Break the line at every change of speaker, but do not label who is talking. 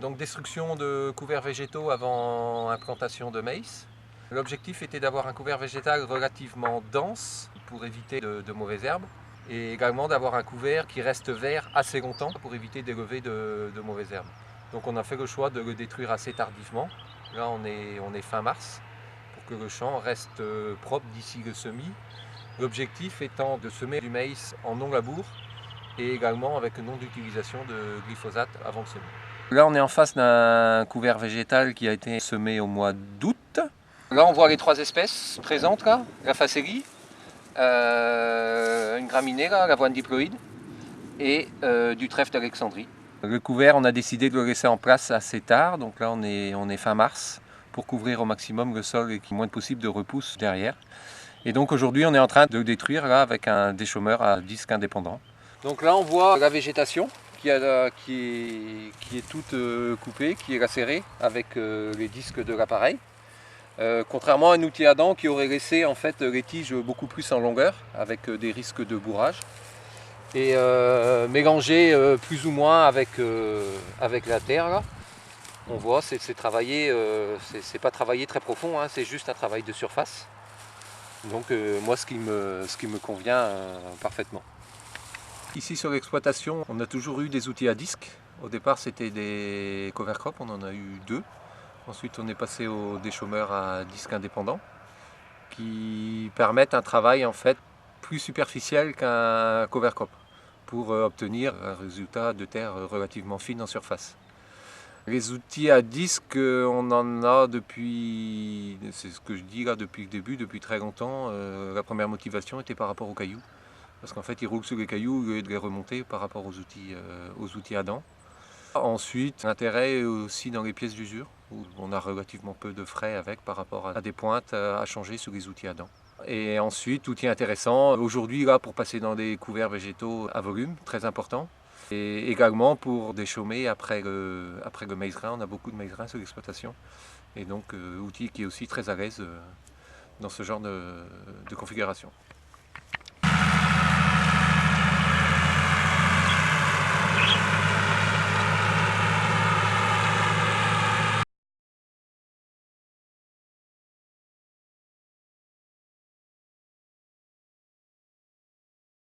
Donc destruction de couverts végétaux avant implantation de maïs. L'objectif était d'avoir un couvert végétal relativement dense pour éviter de mauvaises herbes et également d'avoir un couvert qui reste vert assez longtemps pour éviter d'élever de mauvaises herbes. Donc on a fait le choix de le détruire assez tardivement. Là on est fin mars pour que le champ reste propre d'ici le semis. L'objectif étant de semer du maïs en non-labour et également avec non d'utilisation de glyphosate avant le semis. Là on est en face d'un couvert végétal qui a été semé au mois d'août. Là on voit les trois espèces présentes, là, la facélie, une graminée, là, l'avoine diploïde, et du trèfle d'Alexandrie. Le couvert, on a décidé de le laisser en place assez tard, donc là on est fin mars, pour couvrir au maximum le sol et qu'il y ait moins possible de repousse derrière. Et donc aujourd'hui on est en train de le détruire là, avec un déchômeur à disque indépendant. Donc là on voit la végétation qui est toute coupée, qui est lacérée avec les disques de l'appareil. Contrairement à un outil à dents qui aurait laissé en fait les tiges beaucoup plus en longueur avec des risques de bourrage et mélangé plus ou moins avec la terre là. On voit c'est travaillé, c'est pas travaillé très profond, hein, c'est juste un travail de surface. Donc moi ce qui me convient parfaitement. Ici sur l'exploitation on a toujours eu des outils à disque. Au départ c'était des cover crops, on en a eu 2. Ensuite, on est passé au déchômeur à disque indépendant qui permettent un travail en fait plus superficiel qu'un cover crop pour obtenir un résultat de terre relativement fine en surface. Les outils à disque, on en a depuis, c'est ce que je dis là depuis le début, depuis très longtemps. La première motivation était par rapport aux cailloux, parce qu'en fait ils roulent sur les cailloux au lieu de les remonter par rapport aux outils à dents. Ensuite, l'intérêt est aussi dans les pièces d'usure, où on a relativement peu de frais avec par rapport à des pointes à changer sur les outils à dents. Et ensuite, outil intéressant, aujourd'hui là pour passer dans des couverts végétaux à volume, très important. Et également pour déchaumer après le maïs grain, on a beaucoup de maïs grain sur l'exploitation. Et donc outil qui est aussi très à l'aise dans ce genre de configuration.